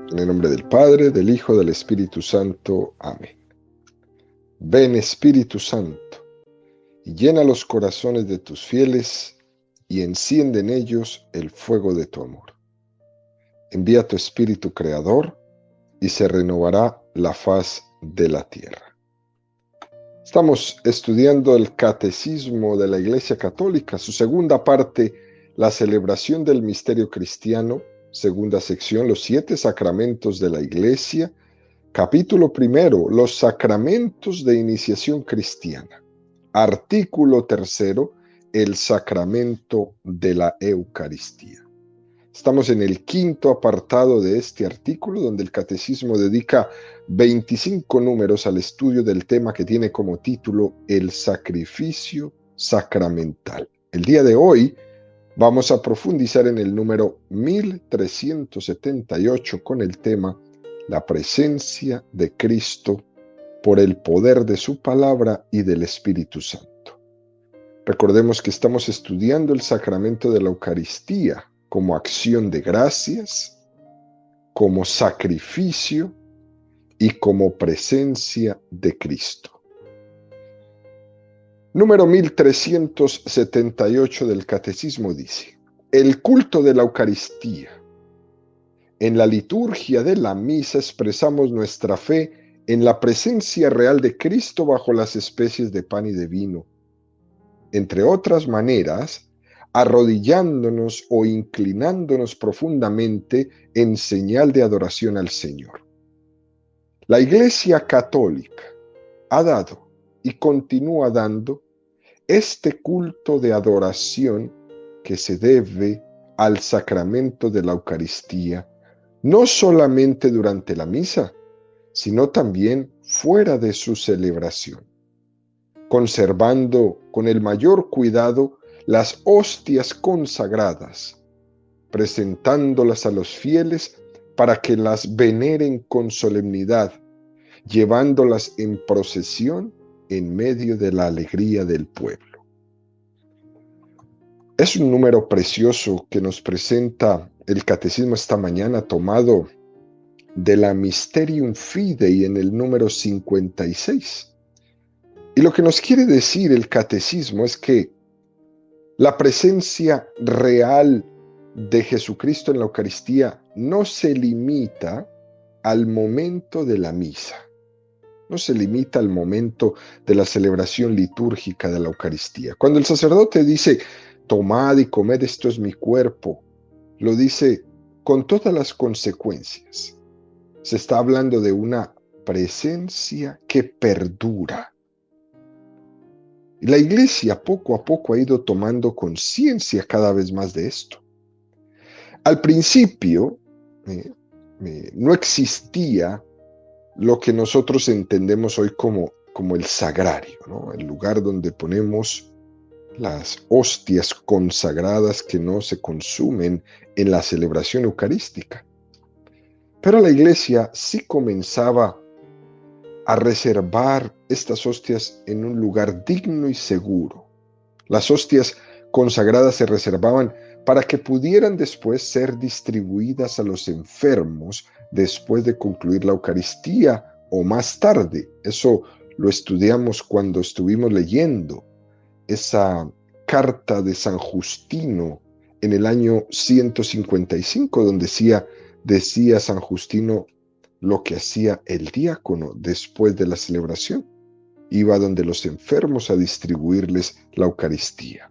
En el nombre del Padre, del Hijo, del Espíritu Santo. Amén. Ven, Espíritu Santo, y llena los corazones de tus fieles, y enciende en ellos el fuego de tu amor. Envía tu Espíritu Creador, y se renovará la faz de la tierra. Estamos estudiando el Catecismo de la Iglesia Católica, su segunda parte, la celebración del misterio cristiano, segunda sección, los 7 sacramentos de la Iglesia, capítulo primero, los sacramentos de iniciación cristiana, artículo tercero, el sacramento de la Eucaristía. Estamos en el quinto apartado de este artículo, donde el Catecismo dedica 25 números al estudio del tema que tiene como título el sacrificio sacramental. El día de hoy vamos a profundizar en el número 1378 con el tema la presencia de Cristo por el poder de su palabra y del Espíritu Santo. Recordemos que estamos estudiando el sacramento de la Eucaristía como acción de gracias, como sacrificio y como presencia de Cristo. Número 1378 del Catecismo dice: el culto de la Eucaristía. En la liturgia de la misa expresamos nuestra fe en la presencia real de Cristo bajo las especies de pan y de vino. Entre otras maneras, arrodillándonos o inclinándonos profundamente en señal de adoración al Señor. La Iglesia Católica ha dado y continúa dando este culto de adoración que se debe al sacramento de la Eucaristía, no solamente durante la misa, sino también fuera de su celebración, conservando con el mayor cuidado las hostias consagradas, presentándolas a los fieles para que las veneren con solemnidad, llevándolas en procesión en medio de la alegría del pueblo. Es un número precioso que nos presenta el Catecismo esta mañana, tomado de la Mysterium Fidei en el número 56. Y lo que nos quiere decir el Catecismo es que la presencia real de Jesucristo en la Eucaristía no se limita al momento de la misa, no se limita al momento de la celebración litúrgica de la Eucaristía. Cuando el sacerdote dice, tomad y comed, esto es mi cuerpo, lo dice con todas las consecuencias. Se está hablando de una presencia que perdura. Y la Iglesia poco a poco ha ido tomando conciencia cada vez más de esto. Al principio no existía lo que nosotros entendemos hoy como el sagrario, ¿no? El lugar donde ponemos las hostias consagradas que no se consumen en la celebración eucarística. Pero la Iglesia sí comenzaba a reservar estas hostias en un lugar digno y seguro. Las hostias consagradas se reservaban para que pudieran después ser distribuidas a los enfermos después de concluir la Eucaristía o más tarde. Eso lo estudiamos cuando estuvimos leyendo esa carta de San Justino en el año 155, donde decía San Justino lo que hacía el diácono después de la celebración. Iba donde los enfermos a distribuirles la Eucaristía.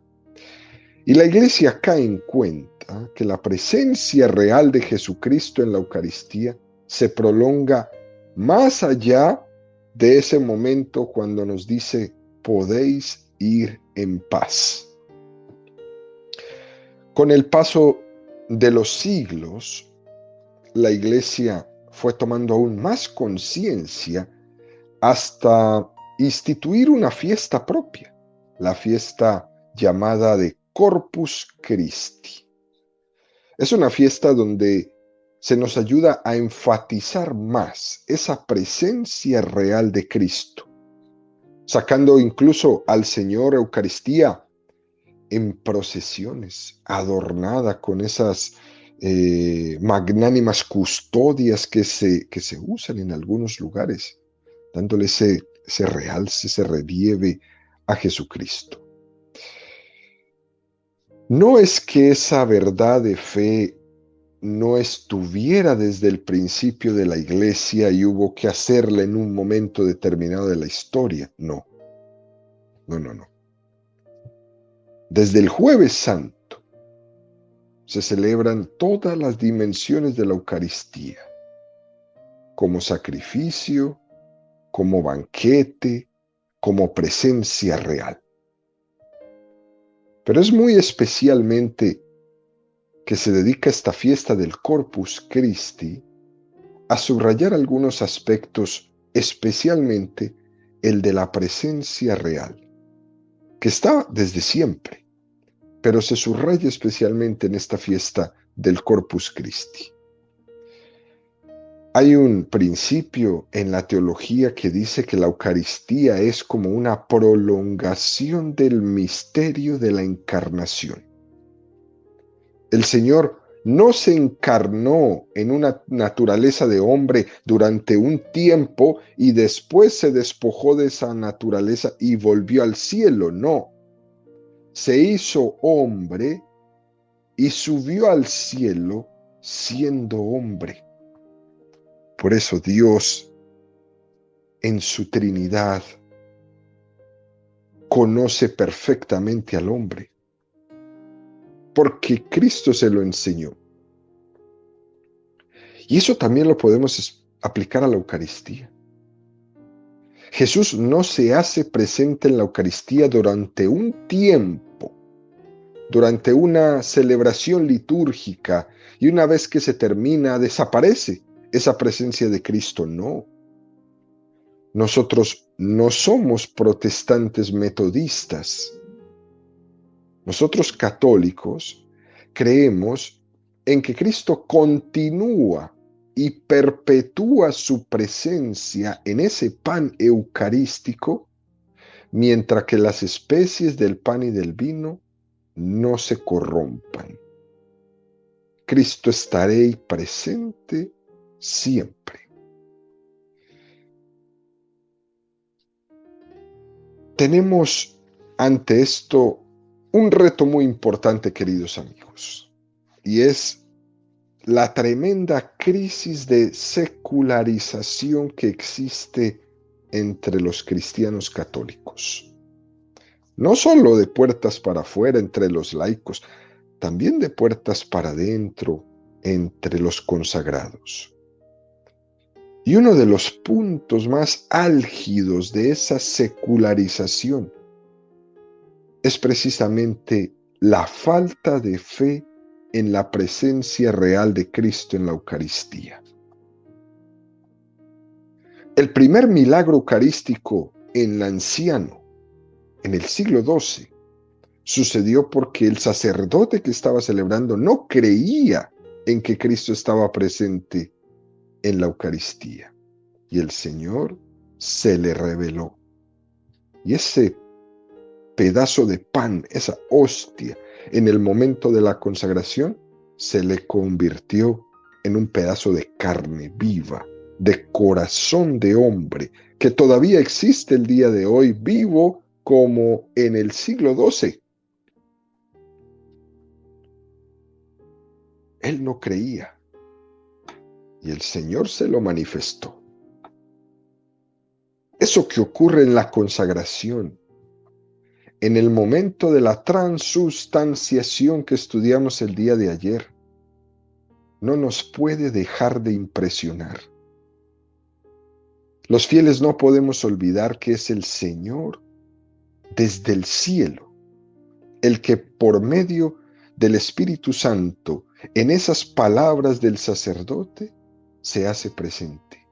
Y la Iglesia cae en cuenta que la presencia real de Jesucristo en la Eucaristía se prolonga más allá de ese momento cuando nos dice, podéis ir en paz. Con el paso de los siglos, la Iglesia fue tomando aún más conciencia hasta instituir una fiesta propia, la fiesta llamada de Corpus Christi. Es una fiesta donde se nos ayuda a enfatizar más esa presencia real de Cristo, sacando incluso al Señor Eucaristía en procesiones, adornada con esas magnánimas custodias que se usan en algunos lugares, dándole ese realce, ese relieve a Jesucristo. No es que esa verdad de fe no estuviera desde el principio de la iglesia y hubo que hacerla en un momento determinado de la historia. No, no, no, no. Desde el Jueves Santo se celebran todas las dimensiones de la Eucaristía, como sacrificio, como banquete, como presencia real. Pero es muy especialmente que se dedica esta fiesta del Corpus Christi a subrayar algunos aspectos, especialmente el de la presencia real, que está desde siempre, pero se subraya especialmente en esta fiesta del Corpus Christi. Hay un principio en la teología que dice que la Eucaristía es como una prolongación del misterio de la encarnación. El Señor no se encarnó en una naturaleza de hombre durante un tiempo y después se despojó de esa naturaleza y volvió al cielo. No, se hizo hombre y subió al cielo siendo hombre. Por eso Dios, en su Trinidad, conoce perfectamente al hombre, porque Cristo se lo enseñó. Y eso también lo podemos aplicar a la Eucaristía. Jesús no se hace presente en la Eucaristía durante un tiempo, durante una celebración litúrgica, y una vez que se termina, desaparece esa presencia de Cristo. No. Nosotros no somos protestantes metodistas. Nosotros católicos creemos en que Cristo continúa y perpetúa su presencia en ese pan eucarístico, mientras que las especies del pan y del vino no se corrompan. Cristo estará ahí presente siempre. Tenemos ante esto un reto muy importante, queridos amigos, y es la tremenda crisis de secularización que existe entre los cristianos católicos. No solo de puertas para afuera entre los laicos, también de puertas para adentro entre los consagrados. Y uno de los puntos más álgidos de esa secularización es precisamente la falta de fe en la presencia real de Cristo en la Eucaristía. El primer milagro eucarístico en Lanciano, en el siglo XII, sucedió porque el sacerdote que estaba celebrando no creía en que Cristo estaba presente en la Eucaristía. Y el Señor se le reveló. Y ese pedazo de pan, esa hostia, en el momento de la consagración, se le convirtió en un pedazo de carne viva, de corazón de hombre, que todavía existe el día de hoy, vivo como en el siglo XII. Él no creía, y el Señor se lo manifestó. Eso que ocurre en la consagración, en el momento de la transustanciación que estudiamos el día de ayer, no nos puede dejar de impresionar. Los fieles no podemos olvidar que es el Señor desde el cielo, el que por medio del Espíritu Santo, en esas palabras del sacerdote, se hace presente.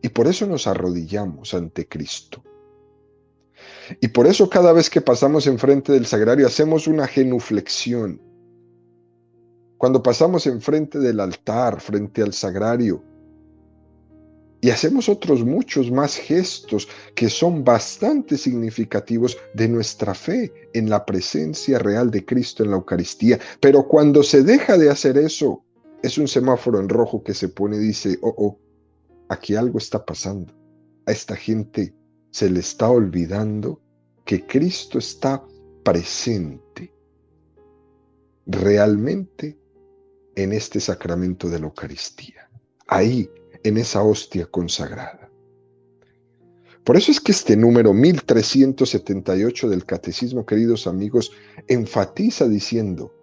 Y por eso nos arrodillamos ante Cristo. Y por eso cada vez que pasamos enfrente del sagrario hacemos una genuflexión. Cuando pasamos enfrente del altar, frente al sagrario, Y hacemos otros muchos más gestos que son bastante significativos de nuestra fe en la presencia real de Cristo en la Eucaristía. Pero cuando se deja de hacer eso, es un semáforo en rojo que se pone y dice, oh, aquí algo está pasando. A esta gente se le está olvidando que Cristo está presente realmente en este sacramento de la Eucaristía, ahí, en esa hostia consagrada. Por eso es que este número 1378 del Catecismo, queridos amigos, enfatiza diciendo,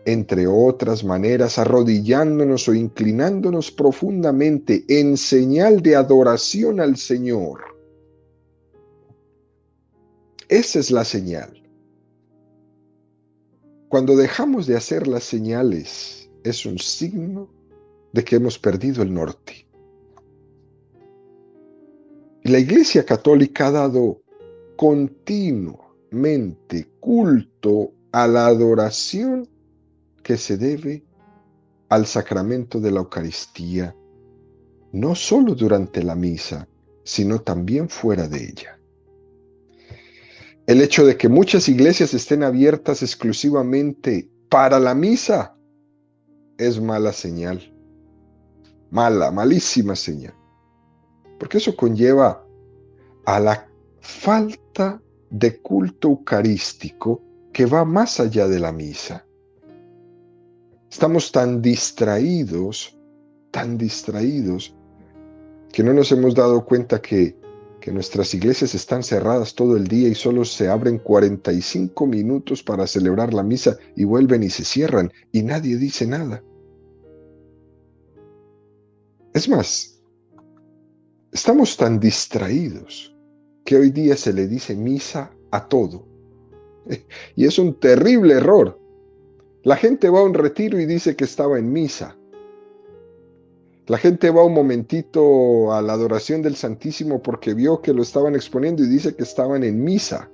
entre otras maneras, arrodillándonos o inclinándonos profundamente en señal de adoración al Señor. Esa es la señal. Cuando dejamos de hacer las señales, es un signo de que hemos perdido el norte. Y la Iglesia Católica ha dado continuamente culto a la adoración que se debe al sacramento de la Eucaristía, no solo durante la misa, sino también fuera de ella. El hecho de que muchas iglesias estén abiertas exclusivamente para la misa es mala señal. Malísima señal. Porque eso conlleva a la falta de culto eucarístico que va más allá de la misa. Estamos tan distraídos, que no nos hemos dado cuenta que nuestras iglesias están cerradas todo el día y solo se abren 45 minutos para celebrar la misa y vuelven y se cierran y nadie dice nada. Es más, estamos tan distraídos que hoy día se le dice misa a todo. Y es un terrible error. La gente va a un retiro y dice que estaba en misa. La gente va un momentito a la adoración del Santísimo porque vio que lo estaban exponiendo y dice que estaban en misa.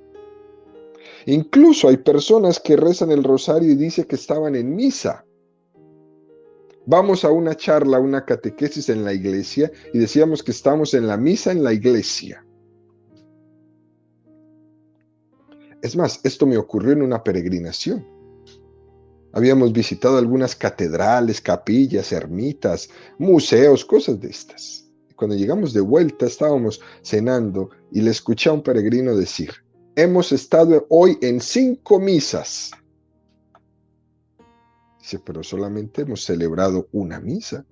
Incluso hay personas que rezan el rosario y dicen que estaban en misa. Vamos a una charla, una catequesis en la iglesia y decíamos que estamos en la misa en la iglesia. Es más, esto me ocurrió en una peregrinación. Habíamos visitado algunas catedrales, capillas, ermitas, museos, cosas de estas. Cuando llegamos de vuelta estábamos cenando y le escuché a un peregrino decir, hemos estado hoy en 5 misas. Dice, pero solamente hemos celebrado una misa.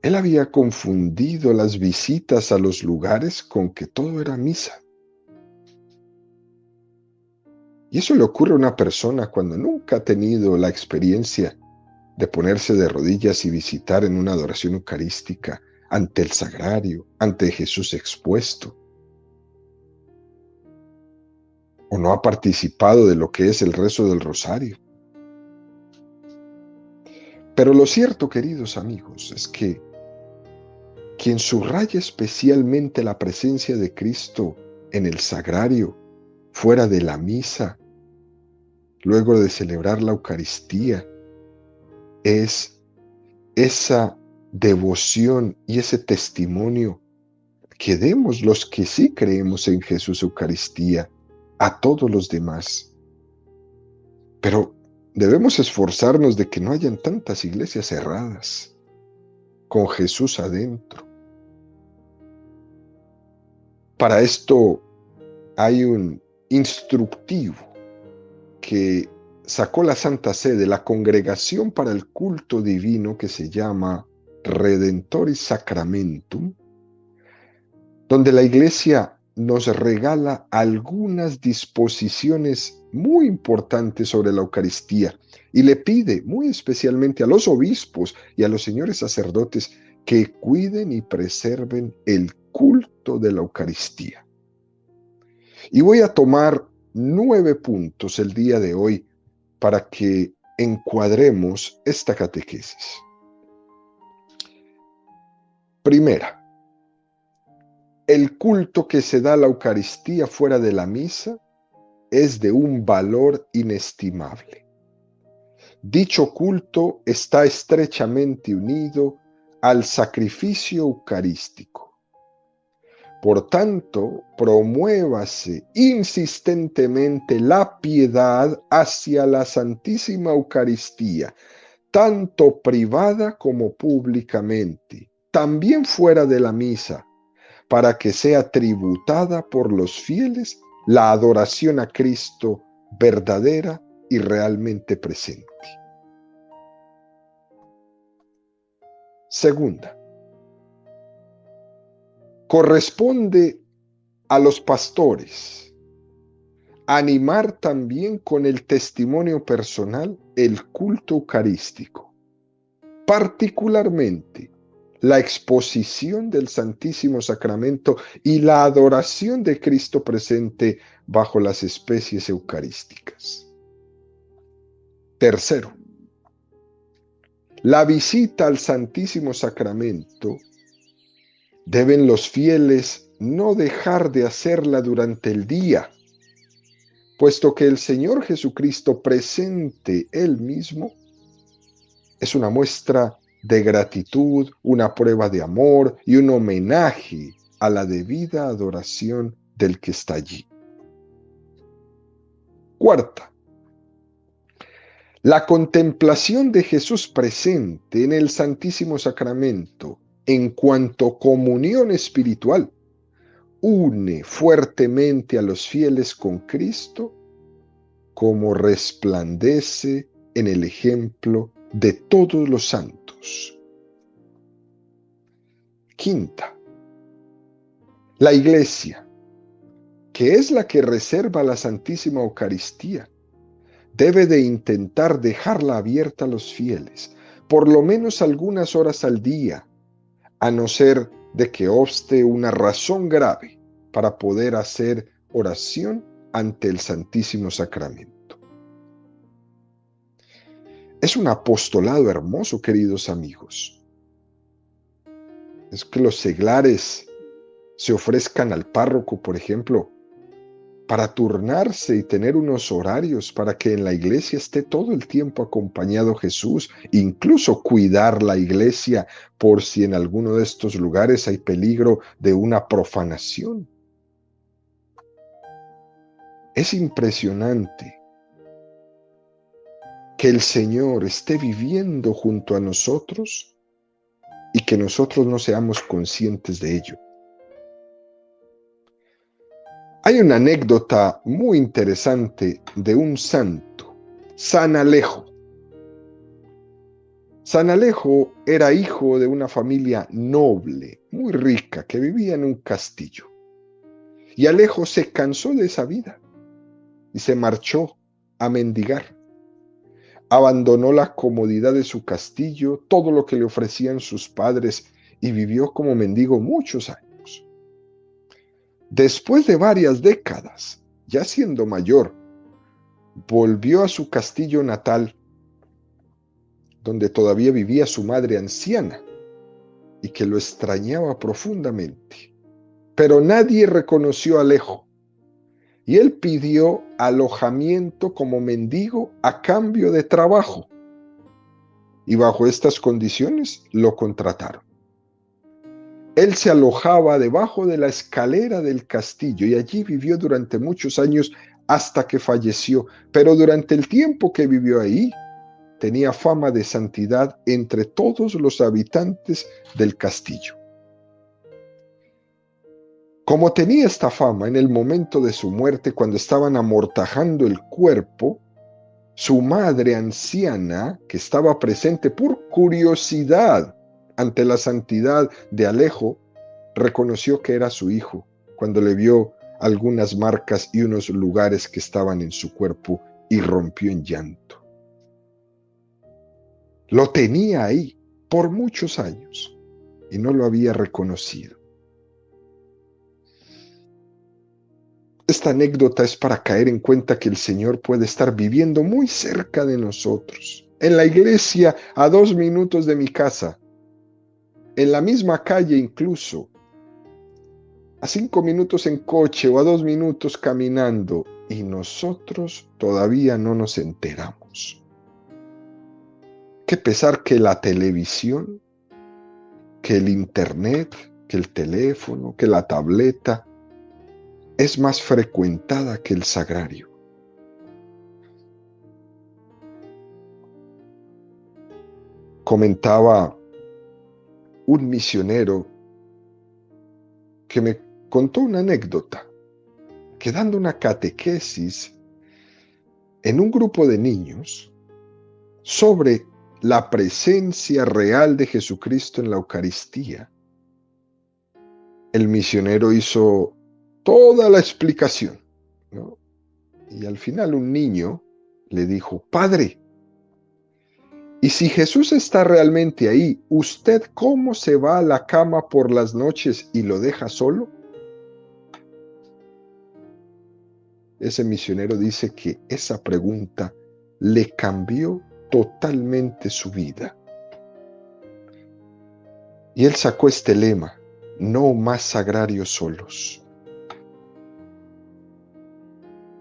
Él había confundido las visitas a los lugares con que todo era misa. Y eso le ocurre a una persona cuando nunca ha tenido la experiencia de ponerse de rodillas y visitar en una adoración eucarística ante el sagrario, ante Jesús expuesto. O no ha participado de lo que es el rezo del rosario. Pero lo cierto, queridos amigos, es que quien subraya especialmente la presencia de Cristo en el sagrario, fuera de la misa, luego de celebrar la Eucaristía, es esa devoción y ese testimonio que demos los que sí creemos en Jesús Eucaristía a todos los demás. Pero debemos esforzarnos de que no hayan tantas iglesias cerradas, con Jesús adentro. Para esto hay un instructivo que sacó la Santa Sede, la Congregación para el Culto Divino, que se llama Redentoris Sacramentum, donde la Iglesia nos regala algunas disposiciones muy importantes sobre la Eucaristía y le pide muy especialmente a los obispos y a los señores sacerdotes que cuiden y preserven el culto de la Eucaristía. Y voy a tomar 9 puntos el día de hoy para que encuadremos esta catequesis. Primera, el culto que se da a la Eucaristía fuera de la misa es de un valor inestimable. Dicho culto está estrechamente unido al sacrificio eucarístico. Por tanto, promuévase insistentemente la piedad hacia la Santísima Eucaristía, tanto privada como públicamente, también fuera de la misa, para que sea tributada por los fieles la adoración a Cristo verdadera y realmente presente. Segunda, corresponde a los pastores animar también con el testimonio personal el culto eucarístico, particularmente la exposición del Santísimo Sacramento y la adoración de Cristo presente bajo las especies eucarísticas. Tercero, la visita al Santísimo Sacramento deben los fieles no dejar de hacerla durante el día, puesto que el Señor Jesucristo presente Él mismo es una muestra de gratitud, una prueba de amor y un homenaje a la debida adoración del que está allí. Cuarta, la contemplación de Jesús presente en el Santísimo Sacramento en cuanto comunión espiritual une fuertemente a los fieles con Cristo como resplandece en el ejemplo de todos los santos. Quinta, la Iglesia, que es la que reserva la Santísima Eucaristía, debe de intentar dejarla abierta a los fieles, por lo menos algunas horas al día, a no ser de que obste una razón grave para poder hacer oración ante el Santísimo Sacramento. Es un apostolado hermoso, queridos amigos. Es que los seglares se ofrezcan al párroco, por ejemplo, para turnarse y tener unos horarios para que en la iglesia esté todo el tiempo acompañado Jesús, incluso cuidar la iglesia por si en alguno de estos lugares hay peligro de una profanación. Es impresionante que el Señor esté viviendo junto a nosotros y que nosotros no seamos conscientes de ello. Hay una anécdota muy interesante de un santo, San Alejo. San Alejo era hijo de una familia noble, muy rica, que vivía en un castillo. Y Alejo se cansó de esa vida y se marchó a mendigar. Abandonó la comodidad de su castillo, todo lo que le ofrecían sus padres, y vivió como mendigo muchos años. Después de varias décadas, ya siendo mayor, volvió a su castillo natal, donde todavía vivía su madre anciana y que lo extrañaba profundamente. Pero nadie reconoció a Alejo y él pidió alojamiento como mendigo a cambio de trabajo. Y bajo estas condiciones lo contrataron. Él se alojaba debajo de la escalera del castillo y allí vivió durante muchos años hasta que falleció. Pero durante el tiempo que vivió ahí, tenía fama de santidad entre todos los habitantes del castillo. Como tenía esta fama, en el momento de su muerte, cuando estaban amortajando el cuerpo, su madre anciana, que estaba presente por curiosidad ante la santidad de Alejo, reconoció que era su hijo cuando le vio algunas marcas y unos lugares que estaban en su cuerpo y rompió en llanto. Lo tenía ahí por muchos años y no lo había reconocido. Esta anécdota es para caer en cuenta que el Señor puede estar viviendo muy cerca de nosotros, en la iglesia a 2 minutos de mi casa, en la misma calle incluso, a 5 minutos en coche o a 2 minutos caminando, y nosotros todavía no nos enteramos. Qué pesar que la televisión que el internet, que el teléfono, que la tableta es más frecuentada que el sagrario. Comentaba un misionero que me contó una anécdota, que dando una catequesis en un grupo de niños sobre la presencia real de Jesucristo en la Eucaristía, el misionero hizo toda la explicación, ¿no? Y al final un niño le dijo: Padre, ¿y si Jesús está realmente ahí, usted cómo se va a la cama por las noches y lo deja solo? Ese misionero dice que esa pregunta le cambió totalmente su vida. Y él sacó este lema: no más sagrarios solos.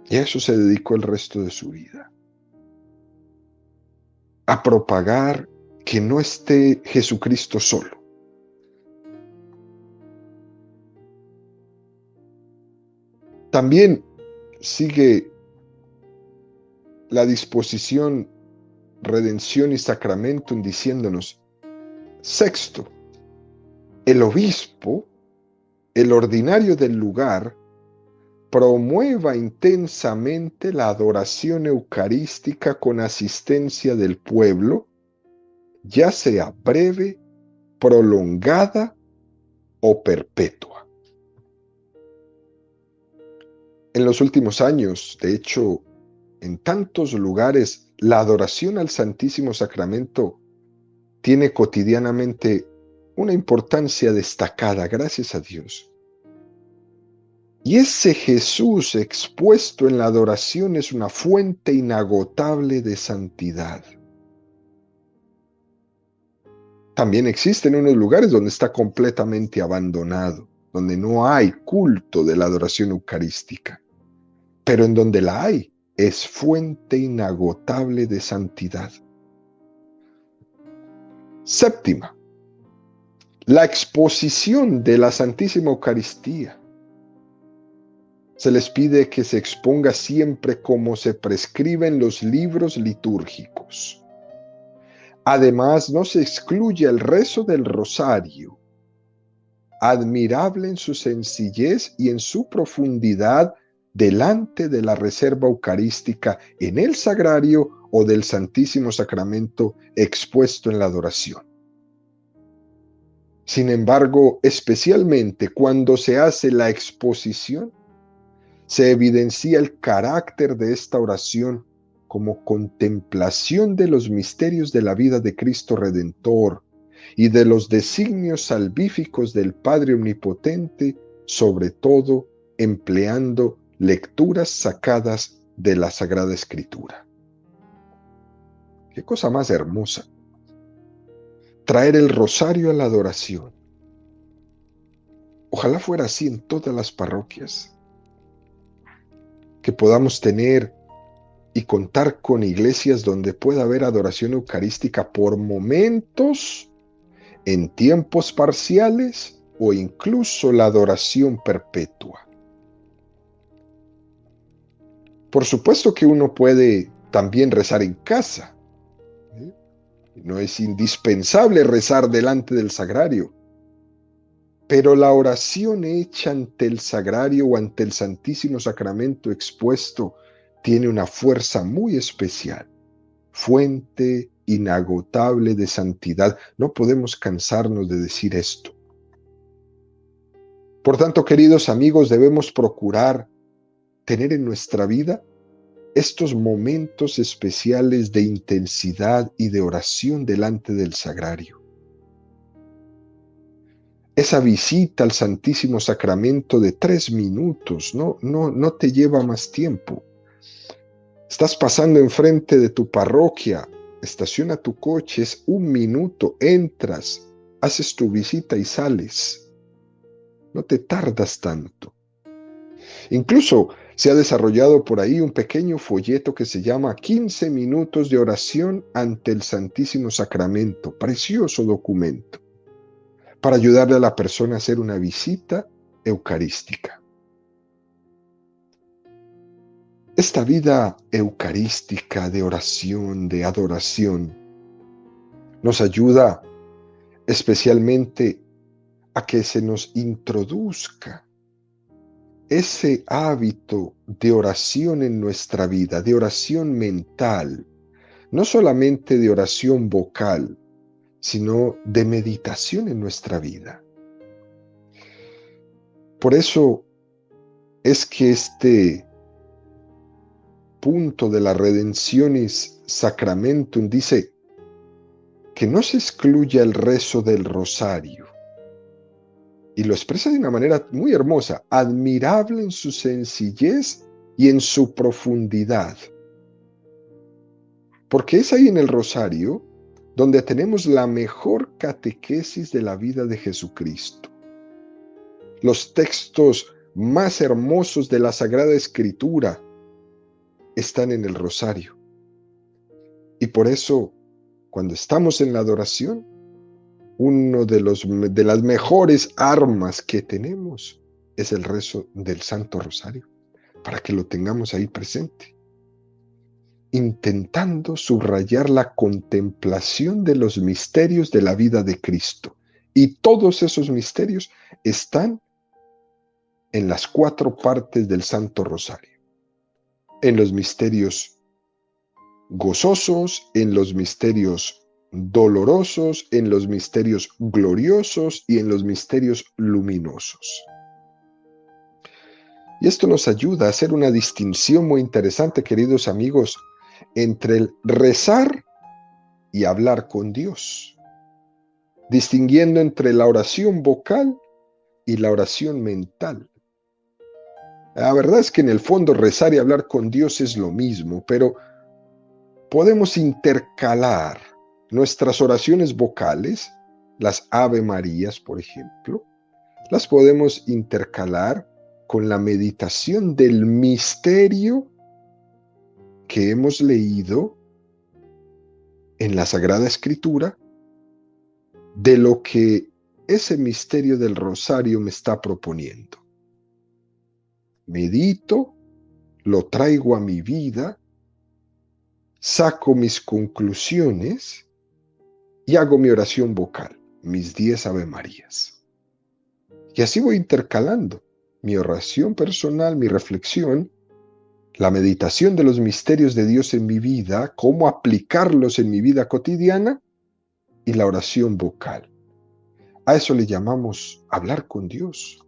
Y a eso se dedicó el resto de su vida. A propagar que no esté Jesucristo solo. También sigue la disposición Redención y Sacramentum diciéndonos: sexto, el obispo, el ordinario del lugar, promueva intensamente la adoración eucarística con asistencia del pueblo, ya sea breve, prolongada o perpetua. En los últimos años, de hecho, en tantos lugares, la adoración al Santísimo Sacramento tiene cotidianamente una importancia destacada, gracias a Dios. Y ese Jesús expuesto en la adoración es una fuente inagotable de santidad. También existen unos lugares donde está completamente abandonado, donde no hay culto de la adoración eucarística, pero en donde la hay, es fuente inagotable de santidad. Séptima, la exposición de la Santísima Eucaristía. Se les pide que se exponga siempre como se prescribe en los libros litúrgicos. Además, no se excluye el rezo del rosario, admirable en su sencillez y en su profundidad delante de la reserva eucarística en el sagrario o del Santísimo Sacramento expuesto en la adoración. Sin embargo, especialmente cuando se hace la exposición, se evidencia el carácter de esta oración como contemplación de los misterios de la vida de Cristo Redentor y de los designios salvíficos del Padre Omnipotente, sobre todo empleando lecturas sacadas de la Sagrada Escritura. Qué cosa más hermosa. Traer el rosario a la adoración. Ojalá fuera así en todas las parroquias. Que podamos tener y contar con iglesias donde pueda haber adoración eucarística por momentos, en tiempos parciales o incluso la adoración perpetua. Por supuesto que uno puede también rezar en casa. No es indispensable rezar delante del sagrario. Pero la oración hecha ante el sagrario o ante el Santísimo Sacramento expuesto tiene una fuerza muy especial, fuente inagotable de santidad. No podemos cansarnos de decir esto. Por tanto, queridos amigos, debemos procurar tener en nuestra vida estos momentos especiales de intensidad y de oración delante del sagrario. Esa visita al Santísimo Sacramento de 3 minutos, no te lleva más tiempo. Estás pasando enfrente de tu parroquia, estaciona tu coche, es 1 minuto, entras, haces tu visita y sales. No te tardas tanto. Incluso se ha desarrollado por ahí un pequeño folleto que se llama 15 minutos de oración ante el Santísimo Sacramento. Precioso documento. para ayudarle a la persona a hacer una visita eucarística. Esta vida eucarística de oración, de adoración, nos ayuda especialmente a que se nos introduzca ese hábito de oración en nuestra vida, de oración mental, no solamente de oración vocal, sino de meditación en nuestra vida. Por eso es que este punto de la Redemptionis Sacramentum dice que no se excluya el rezo del rosario. Y lo expresa de una manera muy hermosa, admirable en su sencillez y en su profundidad. Porque es ahí en el rosario donde tenemos la mejor catequesis de la vida de Jesucristo. Los textos más hermosos de la Sagrada Escritura están en el rosario. Y por eso, cuando estamos en la adoración, uno de las mejores armas que tenemos es el rezo del Santo Rosario, para que lo tengamos ahí presente, intentando subrayar la contemplación de los misterios de la vida de Cristo. Y todos esos misterios están en las 4 partes del Santo Rosario. En los misterios gozosos, en los misterios dolorosos, en los misterios gloriosos y en los misterios luminosos. Y esto nos ayuda a hacer una distinción muy interesante, queridos amigos, entre el rezar y hablar con Dios, distinguiendo entre la oración vocal y la oración mental. La verdad es que en el fondo rezar y hablar con Dios es lo mismo, pero podemos intercalar nuestras oraciones vocales, las Ave Marías, por ejemplo, las podemos intercalar con la meditación del misterio que hemos leído en la Sagrada Escritura, de lo que ese misterio del rosario me está proponiendo. Medito, lo traigo a mi vida, saco mis conclusiones y hago mi oración vocal, mis 10 Ave Marías. Y así voy intercalando mi oración personal, mi reflexión, la meditación de los misterios de Dios en mi vida, cómo aplicarlos en mi vida cotidiana y la oración vocal. A eso le llamamos hablar con Dios.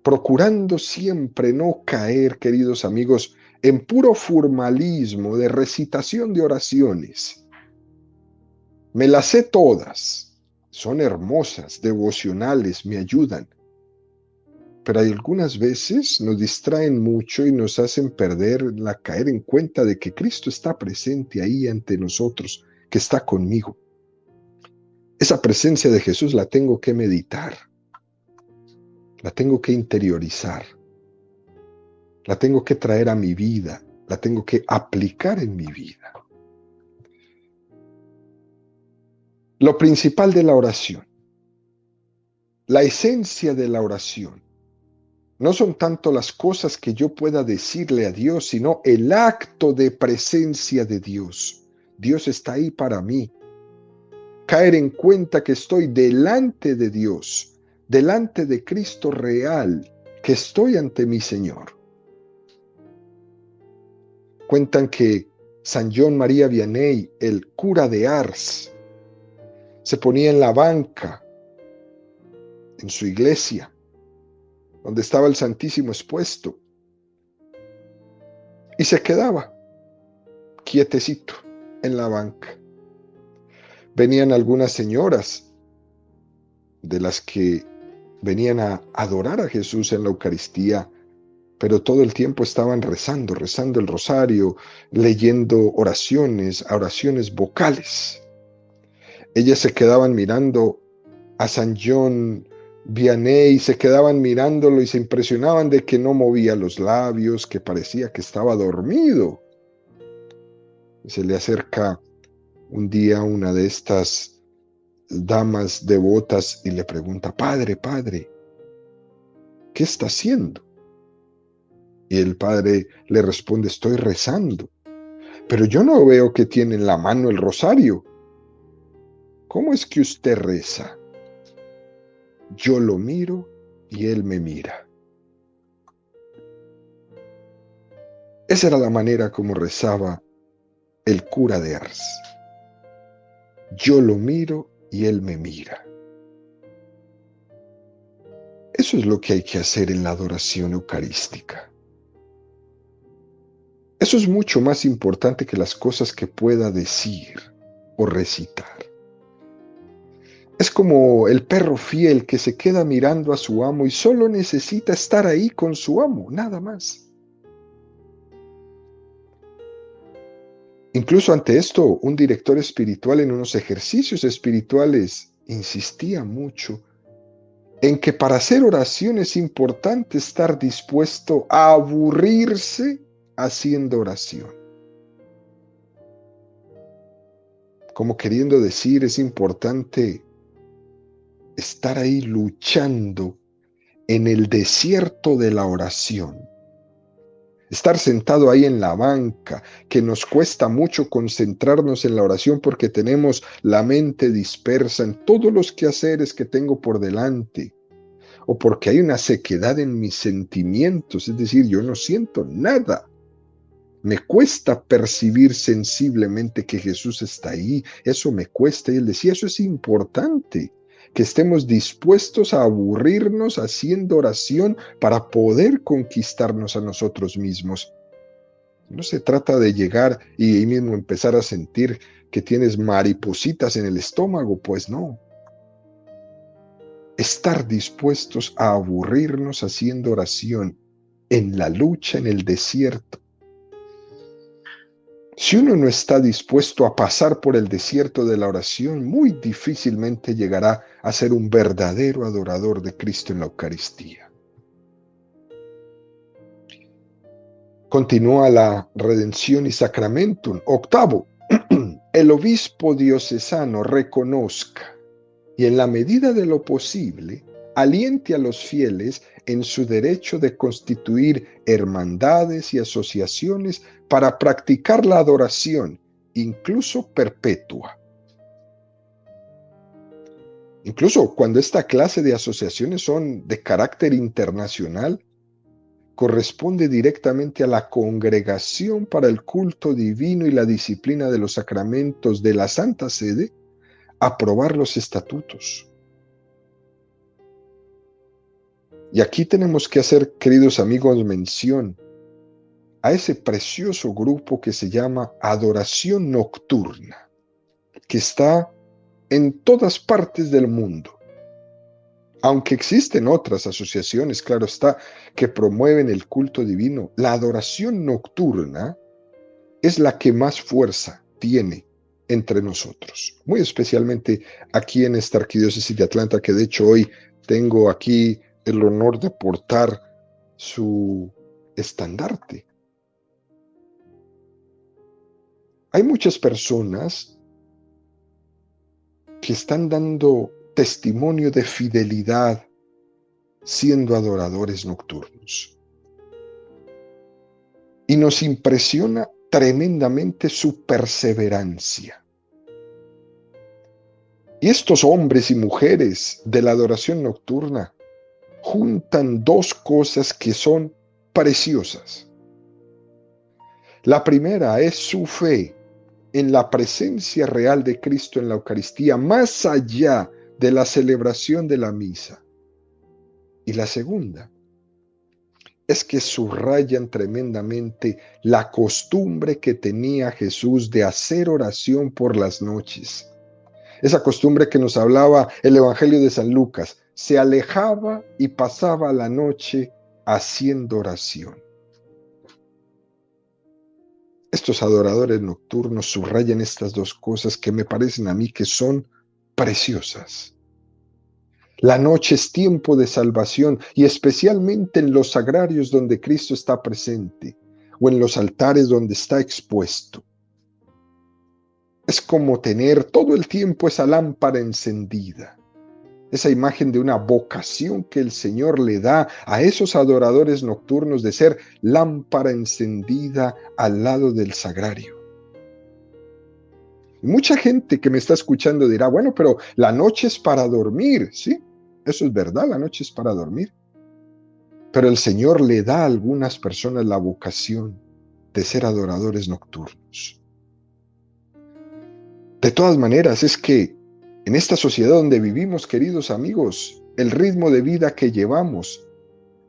Procurando siempre no caer, queridos amigos, en puro formalismo de recitación de oraciones. Me las sé todas, son hermosas, devocionales, me ayudan. Pero hay algunas veces nos distraen mucho y nos hacen caer en cuenta de que Cristo está presente ahí ante nosotros, que está conmigo. Esa presencia de Jesús la tengo que meditar, la tengo que interiorizar, la tengo que traer a mi vida, la tengo que aplicar en mi vida. Lo principal de la oración, la esencia de la oración, no son tanto las cosas que yo pueda decirle a Dios, sino el acto de presencia de Dios. Dios está ahí para mí. Caer en cuenta que estoy delante de Dios, delante de Cristo real, que estoy ante mi Señor. Cuentan que San John María Vianney, el cura de Ars, se ponía en la banca en su iglesia, donde estaba el Santísimo expuesto, y se quedaba quietecito en la banca. Venían algunas señoras de las que venían a adorar a Jesús en la Eucaristía, pero todo el tiempo estaban rezando el rosario, leyendo oraciones vocales. Ellas se quedaban mirando a San John Vianney, se quedaban mirándolo y se impresionaban de que no movía los labios, que parecía que estaba dormido. Se le acerca un día una de estas damas devotas y le pregunta: Padre, Padre, ¿qué está haciendo? Y el padre le responde: estoy rezando. Pero yo no veo que tiene en la mano el rosario. ¿Cómo es que usted reza? Yo lo miro y él me mira. Esa era la manera como rezaba el cura de Ars. Yo lo miro y él me mira. Eso es lo que hay que hacer en la adoración eucarística. Eso es mucho más importante que las cosas que pueda decir o recitar. Es como el perro fiel que se queda mirando a su amo y solo necesita estar ahí con su amo, nada más. Incluso ante esto, un director espiritual en unos ejercicios espirituales insistía mucho en que para hacer oración es importante estar dispuesto a aburrirse haciendo oración. Como queriendo decir, es importante estar ahí luchando en el desierto de la oración. Estar sentado ahí en la banca, que nos cuesta mucho concentrarnos en la oración porque tenemos la mente dispersa en todos los quehaceres que tengo por delante, o porque hay una sequedad en mis sentimientos, es decir, yo no siento nada. Me cuesta percibir sensiblemente que Jesús está ahí, eso me cuesta. Y él decía, eso es importante, que estemos dispuestos a aburrirnos haciendo oración para poder conquistarnos a nosotros mismos. No se trata de llegar y ahí mismo empezar a sentir que tienes maripositas en el estómago, pues no. Estar dispuestos a aburrirnos haciendo oración en la lucha, en el desierto. Si uno no está dispuesto a pasar por el desierto de la oración, muy difícilmente llegará a ser un verdadero adorador de Cristo en la Eucaristía. Continúa la redención y sacramentum. Octavo, el obispo diocesano reconozca y en la medida de lo posible aliente a los fieles en su derecho de constituir hermandades y asociaciones para practicar la adoración, incluso perpetua. Incluso cuando esta clase de asociaciones son de carácter internacional, corresponde directamente a la Congregación para el Culto Divino y la Disciplina de los Sacramentos de la Santa Sede aprobar los estatutos. Y aquí tenemos que hacer, queridos amigos, mención a ese precioso grupo que se llama Adoración Nocturna, que está en todas partes del mundo. Aunque existen otras asociaciones, claro está, que promueven el culto divino, la adoración nocturna es la que más fuerza tiene entre nosotros, muy especialmente aquí en esta arquidiócesis de Atlanta, que de hecho hoy tengo aquí el honor de portar su estandarte. Hay muchas personas que están dando testimonio de fidelidad siendo adoradores nocturnos. Y nos impresiona tremendamente su perseverancia. Y estos hombres y mujeres de la adoración nocturna juntan dos cosas que son preciosas. La primera es su fe en la presencia real de Cristo en la Eucaristía, más allá de la celebración de la misa. Y la segunda es que subrayan tremendamente la costumbre que tenía Jesús de hacer oración por las noches. Esa costumbre que nos hablaba el Evangelio de San Lucas, se alejaba y pasaba la noche haciendo oración. Estos adoradores nocturnos subrayan estas dos cosas que me parecen a mí que son preciosas. La noche es tiempo de salvación y especialmente en los sagrarios donde Cristo está presente o en los altares donde está expuesto. Es como tener todo el tiempo esa lámpara encendida, esa imagen de una vocación que el Señor le da a esos adoradores nocturnos de ser lámpara encendida al lado del sagrario. Y mucha gente que me está escuchando dirá, bueno, pero la noche es para dormir, ¿sí? Eso es verdad, la noche es para dormir. Pero el Señor le da a algunas personas la vocación de ser adoradores nocturnos. De todas maneras, es que en esta sociedad donde vivimos, queridos amigos, el ritmo de vida que llevamos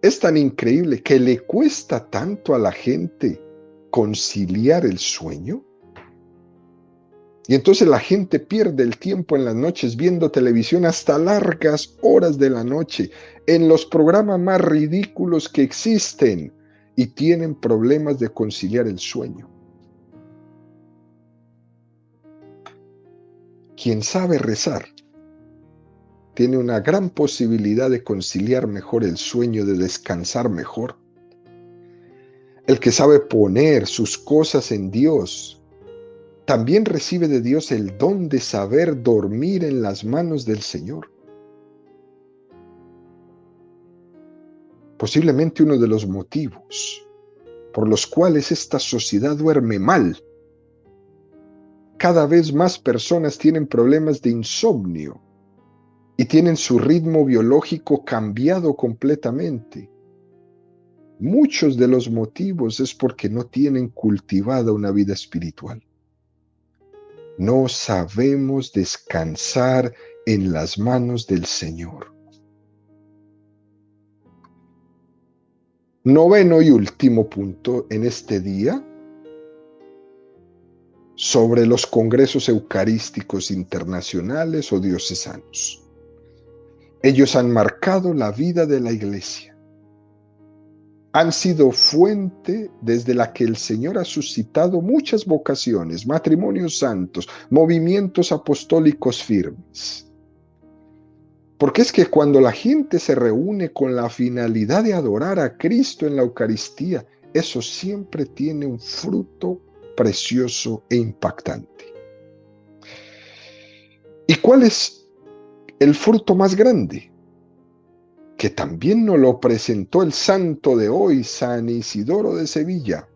es tan increíble que le cuesta tanto a la gente conciliar el sueño. Y entonces la gente pierde el tiempo en las noches viendo televisión hasta largas horas de la noche, en los programas más ridículos que existen, y tienen problemas de conciliar el sueño. Quien sabe rezar tiene una gran posibilidad de conciliar mejor el sueño, de descansar mejor. El que sabe poner sus cosas en Dios también recibe de Dios el don de saber dormir en las manos del Señor. Posiblemente uno de los motivos por los cuales esta sociedad duerme mal. Cada vez más personas tienen problemas de insomnio y tienen su ritmo biológico cambiado completamente. Muchos de los motivos es porque no tienen cultivada una vida espiritual. No sabemos descansar en las manos del Señor. Noveno y último punto en este día, sobre los congresos eucarísticos internacionales o diocesanos. Ellos han marcado la vida de la Iglesia. Han sido fuente desde la que el Señor ha suscitado muchas vocaciones, matrimonios santos, movimientos apostólicos firmes. Porque es que cuando la gente se reúne con la finalidad de adorar a Cristo en la Eucaristía, eso siempre tiene un fruto precioso e impactante. ¿Y cuál es el fruto más grande? Que también nos lo presentó el santo de hoy, San Isidoro de Sevilla.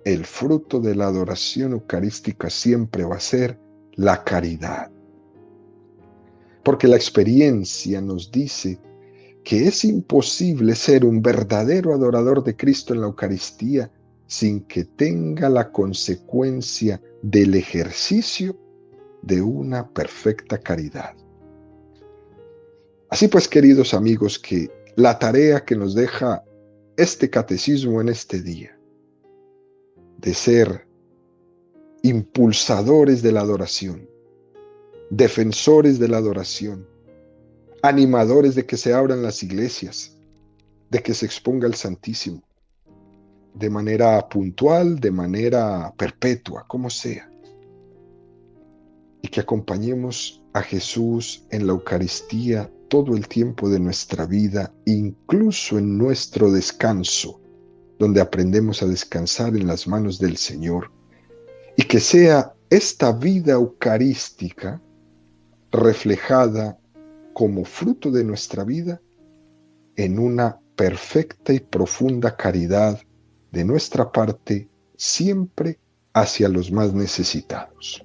El fruto de la adoración eucarística siempre va a ser la caridad. Porque la experiencia nos dice que es imposible ser un verdadero adorador de Cristo en la Eucaristía sin que tenga la consecuencia del ejercicio de una perfecta caridad. Así pues, queridos amigos, que la tarea que nos deja este catecismo en este día, de ser impulsadores de la adoración, defensores de la adoración, animadores de que se abran las iglesias, de que se exponga el Santísimo, de manera puntual, de manera perpetua, como sea, y que acompañemos a Jesús en la Eucaristía todo el tiempo de nuestra vida, incluso en nuestro descanso, donde aprendemos a descansar en las manos del Señor, y que sea esta vida eucarística reflejada como fruto de nuestra vida en una perfecta y profunda caridad de nuestra parte, siempre hacia los más necesitados.